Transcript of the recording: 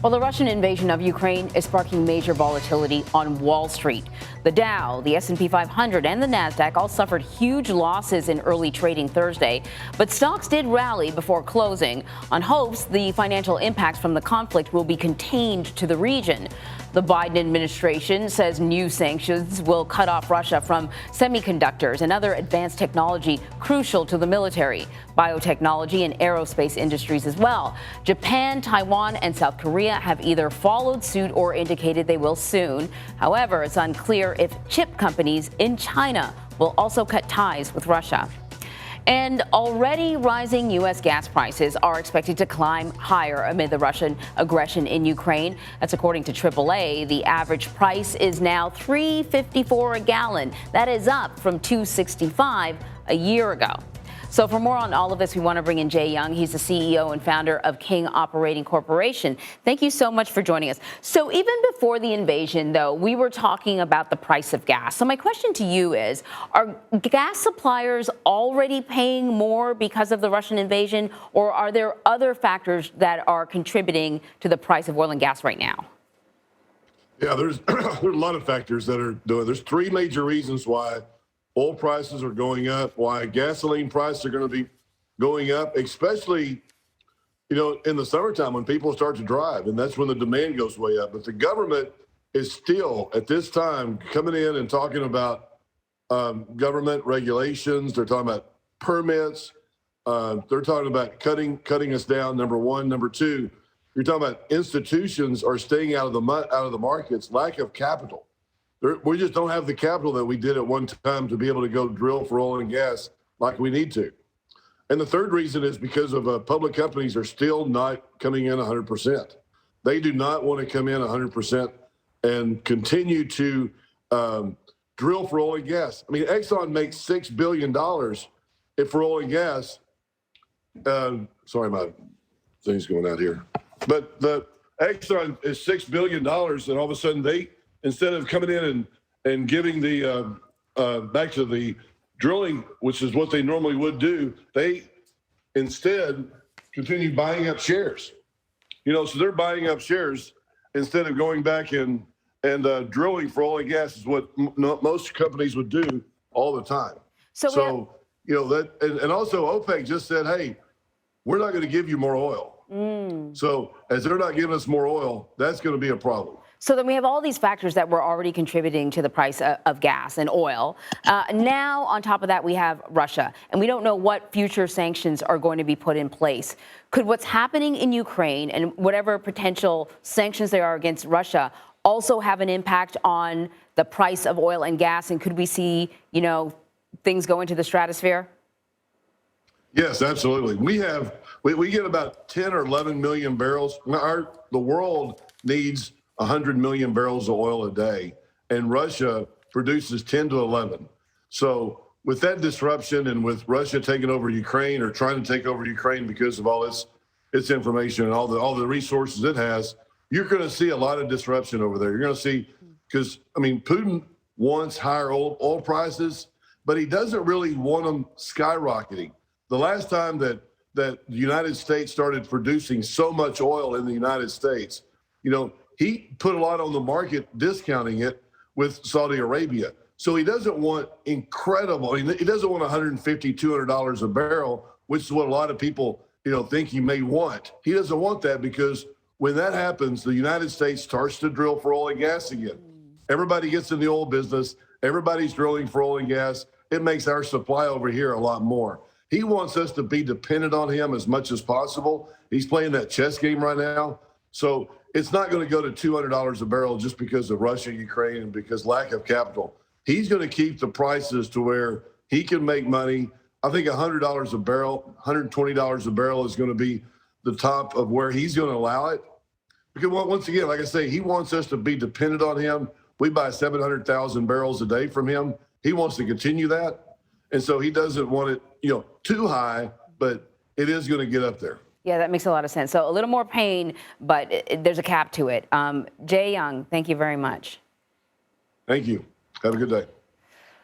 Well, the Russian invasion of Ukraine is sparking major volatility on Wall Street. The Dow, the S&P 500, and the Nasdaq all suffered huge losses in early trading Thursday, but stocks did rally before closing on hopes the financial impacts from the conflict will be contained to the region. The Biden administration says new sanctions will cut off Russia from semiconductors and other advanced technology crucial to the military, biotechnology, and aerospace industries as well. Japan, Taiwan, and South Korea have either followed suit or indicated they will soon. However, it's unclear if chip companies in China will also cut ties with Russia. And already rising U.S. gas prices are expected to climb higher amid the Russian aggression in Ukraine. That's according to AAA. The average price is now $3.54 a gallon. That is up from $2.65 a year ago. So for more on all of this, we want to bring in Jay Young. He's the CEO and founder of King Operating Corporation. Thank you so much for joining us. So even before the invasion, though, we were talking about the price of gas. So my question to you is, are gas suppliers already paying more because of the Russian invasion, or are there other factors that are contributing to the price of oil and gas right now? Yeah, there's a lot of factors that are doing. There's three major reasons why oil prices are going up, why gasoline prices are going to be going up, especially, in the summertime when people start to drive, and that's when the demand goes way up. But the government is still, at this time, coming in and talking about government regulations. They're talking about permits. They're talking about cutting us down, number one. Number two, you're talking about institutions are staying out of the markets, lack of capital. We just don't have the capital that we did at one time to be able to go drill for oil and gas like we need to. And the third reason is because of public companies are still not coming in 100%. They do not want to come in 100% and continue to drill for oil and gas. I mean, Exxon makes $6 billion for oil and gas. Sorry, my thing's going out here. But the Exxon is $6 billion, and all of a sudden instead of coming in and giving the back to the drilling, which is what they normally would do, they instead continue buying up shares. So they're buying up shares instead of going back and drilling for oil and gas is what most companies would do all the time. So and also OPEC just said, hey, we're not going to give you more oil. So as they're not giving us more oil, that's going to be a problem. So then we have all these factors that were already contributing to the price of gas and oil. Now, on top of that, we have Russia, and we don't know what future sanctions are going to be put in place. Could what's happening in Ukraine and whatever potential sanctions there are against Russia also have an impact on the price of oil and gas? And could we see, things go into the stratosphere? Yes, absolutely. We get about 10 or 11 million barrels. The world needs 100 million barrels of oil a day, and Russia produces 10 to 11. So with that disruption and with Russia taking over Ukraine or trying to take over Ukraine because of all its information and all the resources it has, you're going to see a lot of disruption over there. You're going to see, because, Putin wants higher oil prices, but he doesn't really want them skyrocketing. The last time that the United States started producing so much oil in the United States, he put a lot on the market, discounting it with Saudi Arabia. So he doesn't want incredible. He doesn't want $150, $200 a barrel, which is what a lot of people, think he may want. He doesn't want that because when that happens, the United States starts to drill for oil and gas again. Everybody gets in the oil business. Everybody's drilling for oil and gas. It makes our supply over here a lot more. He wants us to be dependent on him as much as possible. He's playing that chess game right now. So it's not going to go to $200 a barrel just because of Russia, Ukraine, and because lack of capital. He's going to keep the prices to where he can make money. I think $100 a barrel, $120 a barrel is going to be the top of where he's going to allow it. Because once again, like I say, he wants us to be dependent on him. We buy 700,000 barrels a day from him. He wants to continue that. And so he doesn't want it, too high, but it is going to get up there. Yeah, that makes a lot of sense. So a little more pain, but there's a cap to it. Jay Young, thank you very much. Thank you. Have a good day.